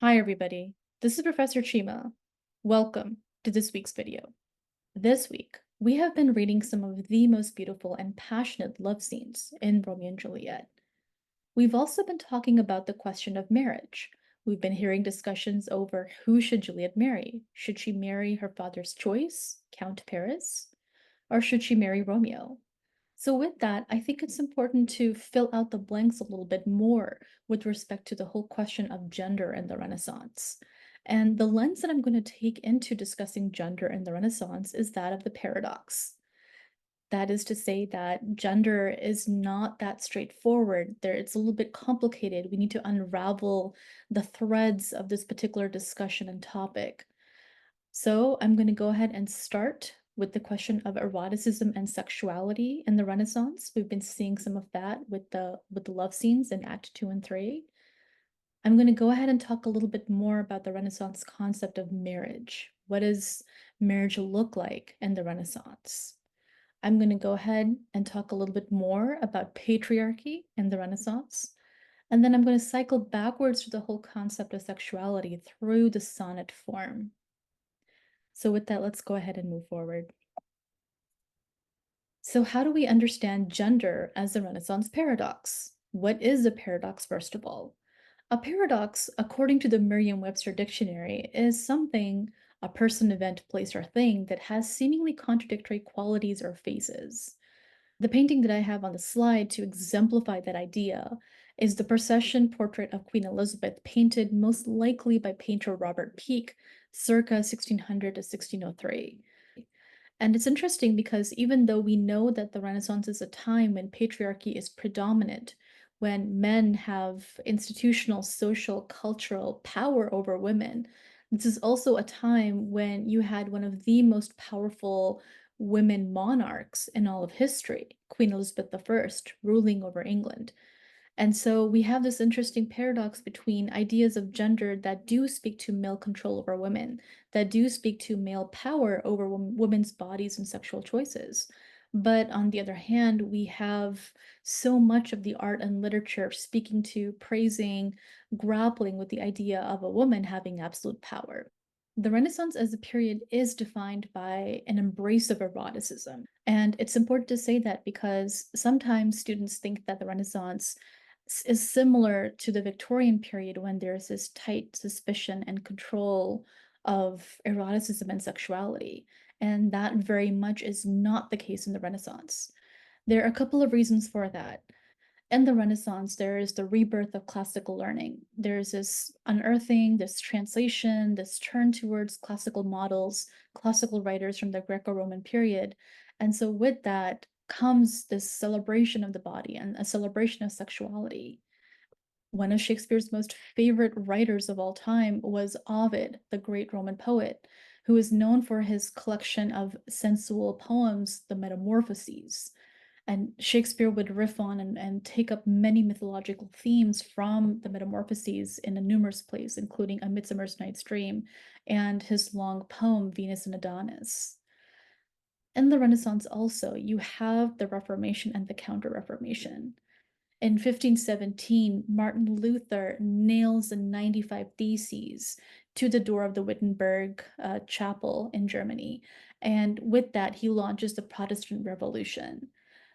Hi everybody, this is Professor Chima. Welcome to this week's video. This week, we have been reading some of the most beautiful and passionate love scenes in Romeo and Juliet. We've also been talking about the question of marriage. We've been hearing discussions over who should Juliet marry? Should she marry her father's choice, Count Paris? Or should she marry Romeo? So with that, I think it's important to fill out the blanks a little bit more with respect to the whole question of gender in the Renaissance. And the lens that I'm going to take into discussing gender in the Renaissance is that of the paradox. That is to say that gender is not that straightforward. It's a little bit complicated. We need to unravel the threads of this particular discussion and topic. So I'm going to go ahead and start with the question of eroticism and sexuality in the Renaissance. We've been seeing some of that with the love scenes in Act 2 and 3. I'm going to go ahead and talk a little bit more about the Renaissance concept of marriage. What does marriage look like in the Renaissance? I'm going to go ahead and talk a little bit more about patriarchy in the Renaissance. And then I'm going to cycle backwards to the whole concept of sexuality through the sonnet form. So with that, let's go ahead and move forward. So how do we understand gender as a Renaissance paradox? What is a paradox, first of all? A paradox, according to the Merriam-Webster dictionary, is something, a person, event, place, or thing that has seemingly contradictory qualities or phases. The painting that I have on the slide to exemplify that idea is the procession portrait of Queen Elizabeth, painted most likely by painter Robert Peake, circa 1600 to 1603. And it's interesting because even though we know that the Renaissance is a time when patriarchy is predominant, when men have institutional, social, cultural power over women, this is also a time when you had one of the most powerful women monarchs in all of history, Queen Elizabeth I, ruling over England. And so we have this interesting paradox between ideas of gender that do speak to male control over women, that do speak to male power over women's bodies and sexual choices. But on the other hand, we have so much of the art and literature speaking to, praising, grappling with the idea of a woman having absolute power. The Renaissance as a period is defined by an embrace of eroticism. And it's important to say that because sometimes students think that the Renaissance is similar to the Victorian period when there's this tight suspicion and control of eroticism and sexuality. And that very much is not the case in the Renaissance. There are a couple of reasons for that. In the Renaissance, there is the rebirth of classical learning. There's this unearthing, this translation, this turn towards classical models, classical writers from the Greco-Roman period. And so with that comes this celebration of the body and a celebration of sexuality. One of Shakespeare's most favorite writers of all time was Ovid, the great Roman poet, who is known for his collection of sensual poems, the Metamorphoses. And Shakespeare would riff on and take up many mythological themes from the Metamorphoses in a numerous plays, including A Midsummer Night's Dream and his long poem, Venus and Adonis. In the Renaissance also, you have the Reformation and the Counter-Reformation. In 1517, Martin Luther nails the 95 Theses to the door of the Wittenberg chapel in Germany. And with that, he launches the Protestant Revolution.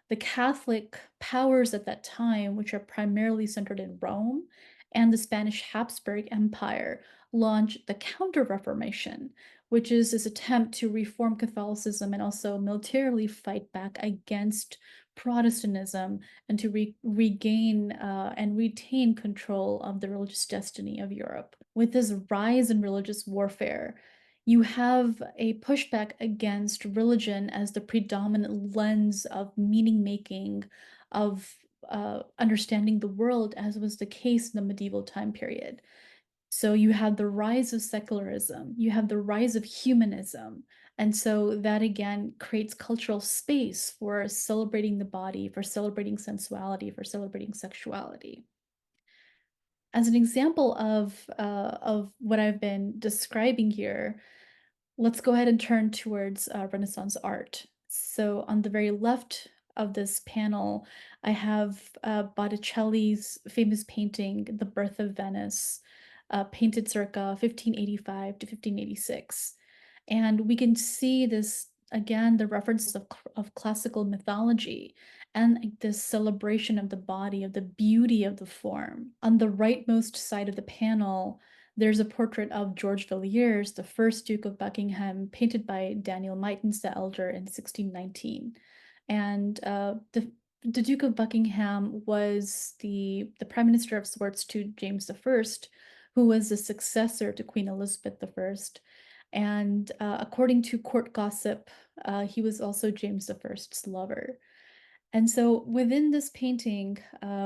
The Catholic powers at that time, which are primarily centered in Rome, and the Spanish Habsburg Empire launch the Counter-Reformation, which is this attempt to reform Catholicism and also militarily fight back against Protestantism and to regain and retain control of the religious destiny of Europe. With this rise in religious warfare, you have a pushback against religion as the predominant lens of meaning making, of understanding the world, as was the case in the medieval time period. So you have the rise of secularism, you have the rise of humanism, and so that again creates cultural space for celebrating the body, for celebrating sensuality, for celebrating sexuality. As an example of what I've been describing here, let's go ahead and turn towards Renaissance art. So on the very left of this panel, I have Botticelli's famous painting, The Birth of Venice. painted circa 1585 to 1586. And we can see this again, the references of classical mythology and like, this celebration of the body, of the beauty of the form. On the rightmost side of the panel, there's a portrait of George Villiers, the first Duke of Buckingham, painted by Daniel Meitens the Elder in 1619. And the Duke of Buckingham was the prime minister of sorts to James I, who was the successor to Queen Elizabeth I. And according to court gossip, he was also James I's lover. And so within this painting,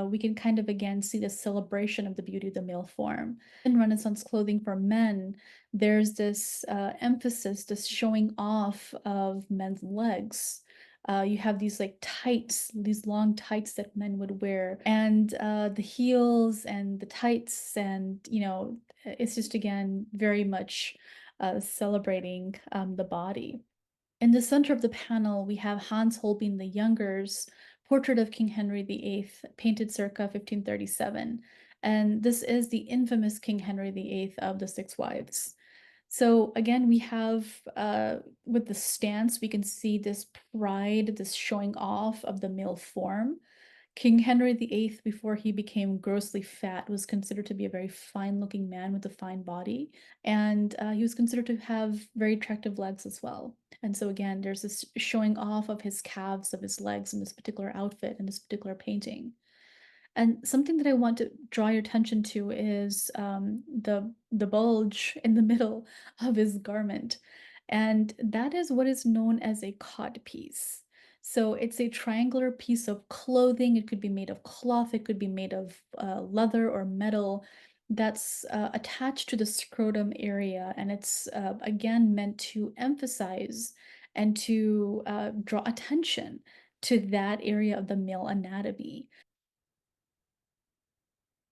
we can kind of again see the celebration of the beauty of the male form. In Renaissance clothing for men, there's this emphasis, this showing off of men's legs. You have these like tights, these long tights that men would wear, and the heels and the tights, and it's just again very much celebrating the body. In the center of the panel, we have Hans Holbein the Younger's portrait of King Henry VIII, painted circa 1537. And this is the infamous King Henry VIII of the Six Wives. So again, we have, with the stance, we can see this pride, this showing off of the male form. King Henry VIII, before he became grossly fat, was considered to be a very fine-looking man with a fine body, and he was considered to have very attractive legs as well. And so again, there's this showing off of his calves, of his legs in this particular outfit, in this particular painting. And something that I want to draw your attention to is the bulge in the middle of his garment. And that is what is known as a codpiece. So it's a triangular piece of clothing. It could be made of cloth, it could be made of leather or metal that's attached to the scrotum area. And it's again meant to emphasize and to draw attention to that area of the male anatomy.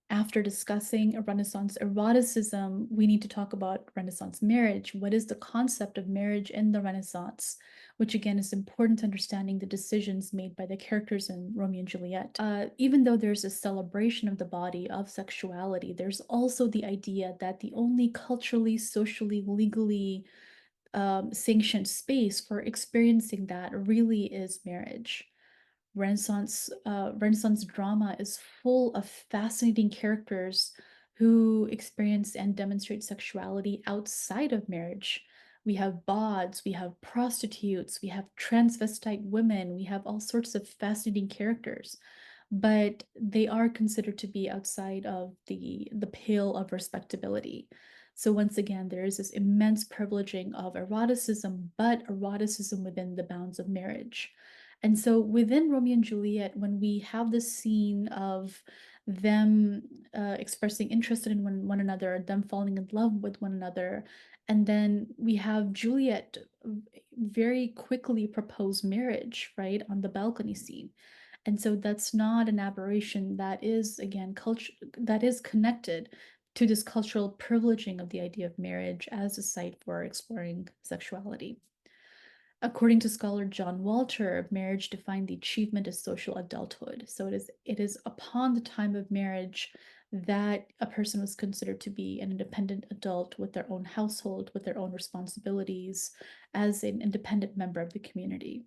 After discussing Renaissance eroticism, we need to talk about Renaissance marriage. What is the concept of marriage in the Renaissance? Which again is important to understanding the decisions made by the characters in Romeo and Juliet. Even though there's a celebration of the body, of sexuality, there's also the idea that the only culturally, socially, legally sanctioned space for experiencing that really is marriage. Renaissance drama is full of fascinating characters who experience and demonstrate sexuality outside of marriage. We have bawds, we have prostitutes, we have transvestite women, we have all sorts of fascinating characters, but they are considered to be outside of the pale of respectability. So once again, there is this immense privileging of eroticism, but eroticism within the bounds of marriage. And so within Romeo and Juliet, when we have this scene of them expressing interest in one another, them falling in love with one another, and then we have Juliet very quickly propose marriage, right, on the balcony scene. And so that's not an aberration. That is, again, culture that is connected to this cultural privileging of the idea of marriage as a site for exploring sexuality. According to scholar John Walter, marriage defined the achievement of social adulthood. So it is upon the time of marriage that a person was considered to be an independent adult with their own household, with their own responsibilities, as an independent member of the community.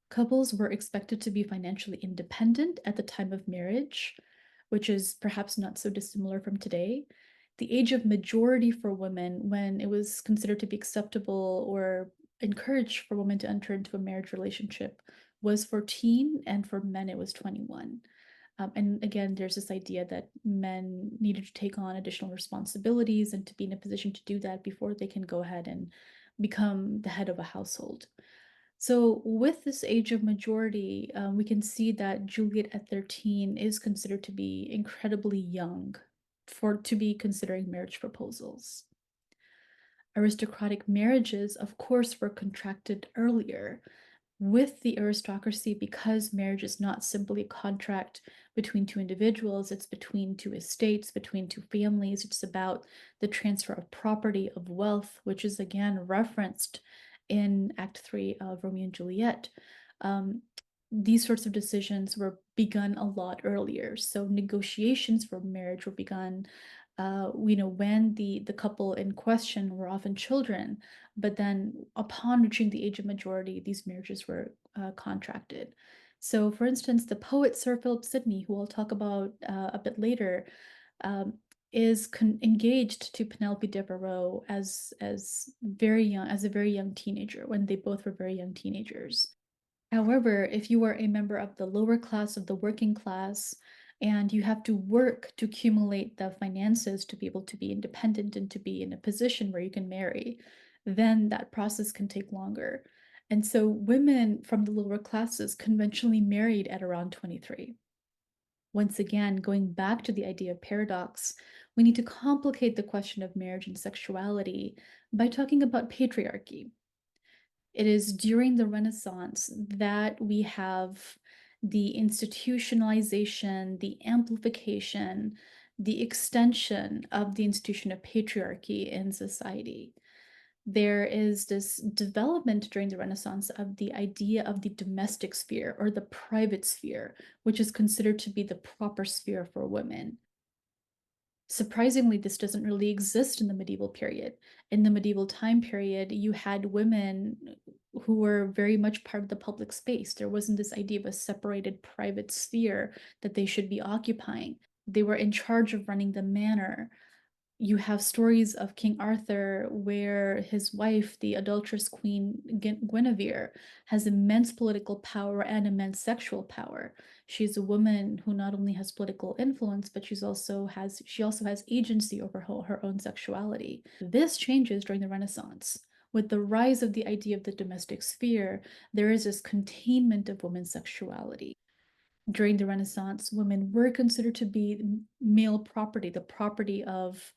Couples were expected to be financially independent at the time of marriage, which is perhaps not so dissimilar from today. The age of majority for women, when it was considered to be acceptable or encouraged for women to enter into a marriage relationship, was 14, and for men it was 21. And again, there's this idea that men needed to take on additional responsibilities and to be in a position to do that before they can go ahead and become the head of a household. So with this age of majority, we can see that Juliet at 13 is considered to be incredibly young to be considering marriage proposals. Aristocratic marriages, of course, were contracted earlier with the aristocracy because marriage is not simply a contract between two individuals, it's between two estates, between two families. It's about the transfer of property, of wealth, which is again referenced in Act 3 of Romeo and Juliet. Um, these sorts of decisions were begun a lot earlier. So negotiations for marriage were begun, when the couple in question were often children, but then upon reaching the age of majority, these marriages were contracted. So, for instance, the poet Sir Philip Sidney, who I'll talk about a bit later, um, is engaged to Penelope Devereux as a very young teenager, when they both were very young teenagers. However, if you are a member of the lower class, of the working class, and you have to work to accumulate the finances to be able to be independent and to be in a position where you can marry, then that process can take longer. And so women from the lower classes conventionally married at around 23. Once again, going back to the idea of paradox, we need to complicate the question of marriage and sexuality by talking about patriarchy. It is during the Renaissance that we have the institutionalization, the amplification, the extension of the institution of patriarchy in society. There is this development during the Renaissance of the idea of the domestic sphere or the private sphere, which is considered to be the proper sphere for women. Surprisingly, this doesn't really exist in the medieval period. In the medieval time period, you had women who were very much part of the public space. There wasn't this idea of a separated private sphere that they should be occupying. They were in charge of running the manor. You have stories of King Arthur where his wife, the adulterous Queen Guinevere, has immense political power and immense sexual power. She's a woman who not only has political influence, but she also has agency over her own sexuality. This changes during the Renaissance. With the rise of the idea of the domestic sphere, there is this containment of women's sexuality. During the Renaissance, women were considered to be male property, the property of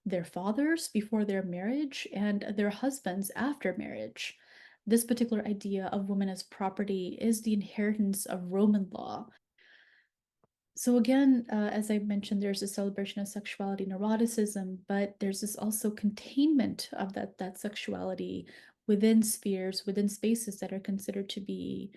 their fathers before their marriage and their husbands after marriage. This particular idea of women as property is the inheritance of Roman law. So again, as I mentioned, there's a celebration of sexuality and eroticism, but there's this also containment of that sexuality within spheres, within spaces that are considered to be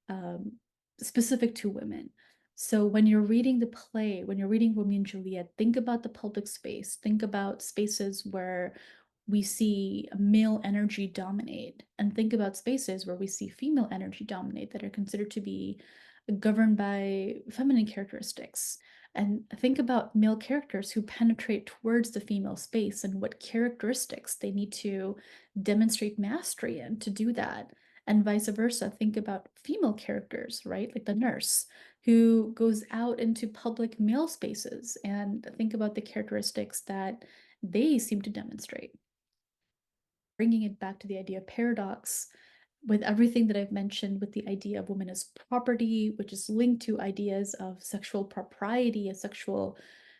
um, specific to women. So when you're reading the play, when you're reading Romeo and Juliet, think about the public space. Think about spaces where we see male energy dominate, and think about spaces where we see female energy dominate that are considered to be governed by feminine characteristics. And think about male characters who penetrate towards the female space and what characteristics they need to demonstrate mastery in to do that. And vice versa, think about female characters, right? Like the nurse who goes out into public male spaces, and think about the characteristics that they seem to demonstrate. Bringing it back to the idea of paradox, with everything that I've mentioned, with the idea of women as property, which is linked to ideas of sexual propriety and sexual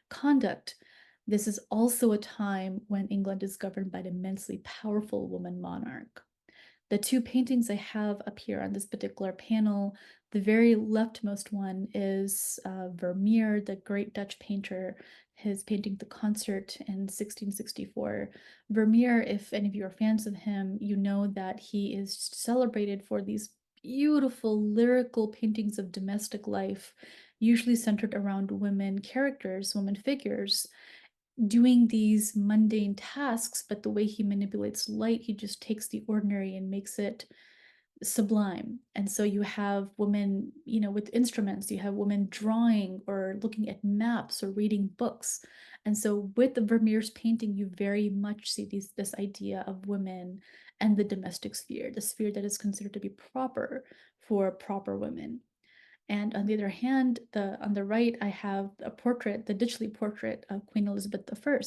conduct, this is also a time when England is governed by an immensely powerful woman monarch. The two paintings I have up here on this particular panel, the very leftmost one is Vermeer, the great Dutch painter, his painting The Concert in 1664. Vermeer, if any of you are fans of him, you know that he is celebrated for these beautiful lyrical paintings of domestic life, usually centered around women characters, women figures, doing these mundane tasks, but the way he manipulates light, he just takes the ordinary and makes it sublime. And so you have women, with instruments, you have women drawing or looking at maps or reading books. And so with the Vermeer's painting, you very much see this idea of women and the domestic sphere, the sphere that is considered to be proper for proper women. And on the other hand, on the right, I have a portrait, the Ditchley portrait of Queen Elizabeth I,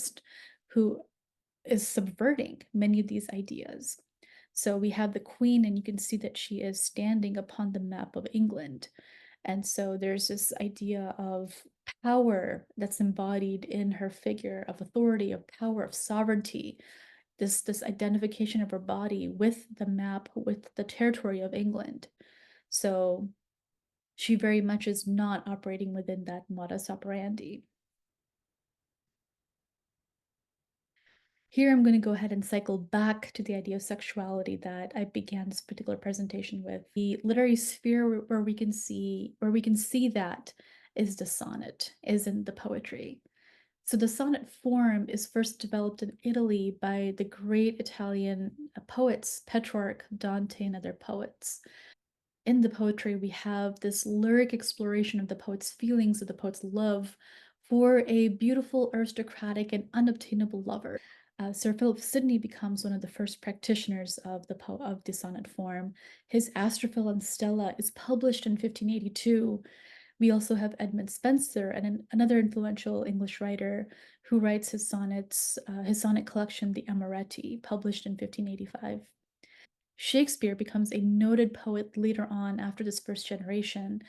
who is subverting many of these ideas. So we have the Queen, and you can see that she is standing upon the map of England. And so there's this idea of power that's embodied in her figure, of authority, of power, of sovereignty, this identification of her body with the map, with the territory of England. So she very much is not operating within that modus operandi. Here I'm going to go ahead and cycle back to the idea of sexuality that I began this particular presentation with. The literary sphere where we can see that is the sonnet, is in the poetry. So the sonnet form is first developed in Italy by the great Italian poets, Petrarch, Dante, and other poets. In the poetry, we have this lyric exploration of the poet's feelings, of the poet's love for a beautiful, aristocratic, and unobtainable lover. Sir Philip Sidney becomes one of the first practitioners of the sonnet form. His Astrophel and Stella is published in 1582. We also have Edmund Spenser, and another influential English writer who writes his sonnet collection, the Amoretti, published in 1585. Shakespeare becomes a noted poet later on after this first generation,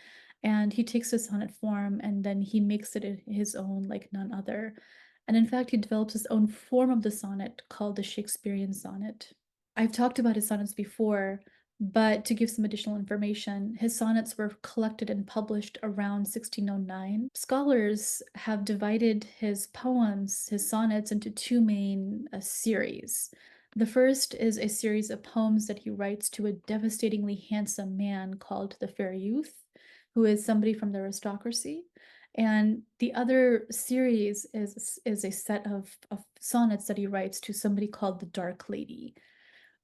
and he takes the sonnet form and then he makes it his own like none other. And in fact, he develops his own form of the sonnet called the Shakespearean sonnet. I've talked about his sonnets before, but to give some additional information, his sonnets were collected and published around 1609. Scholars have divided his poems, his sonnets, into two main series. The first is a series of poems that he writes to a devastatingly handsome man called the Fair Youth, who is somebody from the aristocracy. And the other series is a set of sonnets that he writes to somebody called the Dark Lady.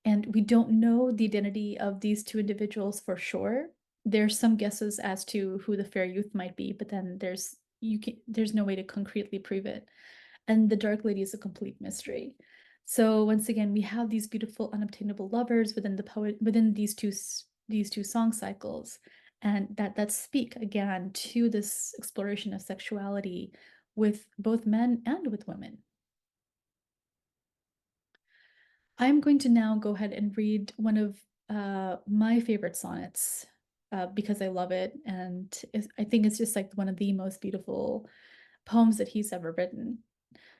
And we don't know the identity of these two individuals for sure. There's some guesses as to who the fair youth might be, but then there's no way to concretely prove it. And the Dark Lady is a complete mystery. So once again, we have these beautiful unobtainable lovers within these two song cycles, and that speak again to this exploration of sexuality with both men and with women. I'm going to now go ahead and read one of my favorite sonnets because I love it, and I think it's just like one of the most beautiful poems that he's ever written.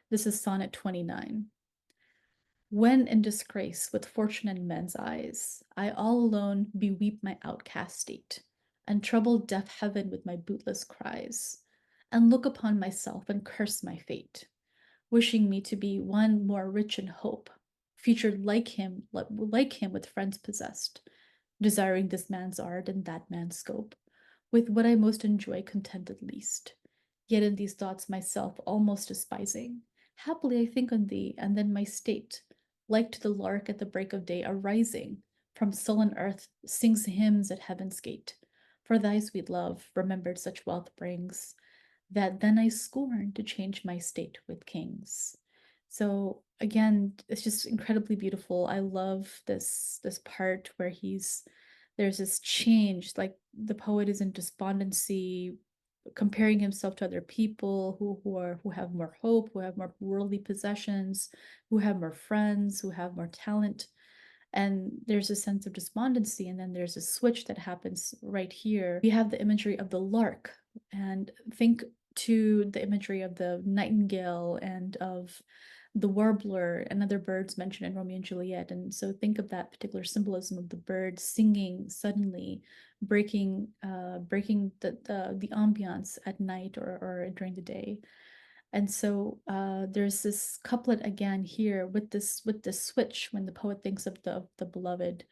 This is Sonnet 29. When in disgrace with fortune in men's eyes, I all alone beweep my outcast state, and trouble deaf heaven with my bootless cries, and look upon myself and curse my fate, wishing me to be one more rich in hope, featured like him with friends possessed, desiring this man's art and that man's scope, with what I most enjoy contented least. Yet in these thoughts myself almost despising, happily I think on thee, and then my state, like to the lark at the break of day arising, from sullen earth sings hymns at heaven's gate. For thy sweet love, remembered such wealth brings, that then I scorn to change my state with kings. So again, it's just incredibly beautiful. I love this part where there's this change, like the poet is in despondency, comparing himself to other people who have more hope, who have more worldly possessions, who have more friends, who have more talent. And there's a sense of despondency, and then there's a switch that happens right here. We have the imagery of the lark, and think to the imagery of the nightingale and of the warbler and other birds mentioned in Romeo and Juliet. And so think of that particular symbolism of the bird singing suddenly, breaking the ambiance at night or during the day. And so there's this couplet again here with this switch when the poet thinks of the beloved.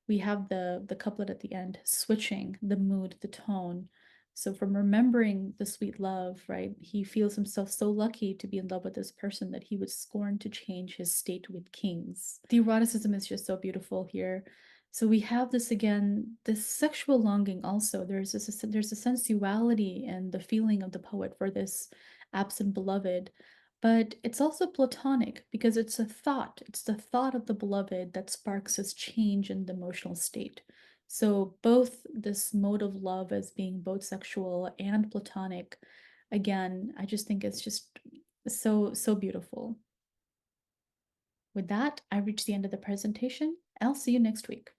We have the couplet at the end, switching the mood, the tone. So from remembering the sweet love, right, he feels himself so lucky to be in love with this person that he would scorn to change his state with kings. The eroticism is just so beautiful here. So we have this again, this sexual longing also. There's a sensuality and the feeling of the poet for this absent beloved, but it's also platonic because it's a thought. It's the thought of the beloved that sparks this change in the emotional state. So both this mode of love as being both sexual and platonic, again, I just think it's just so beautiful. With that, I reached the end of the presentation. I'll see you next week.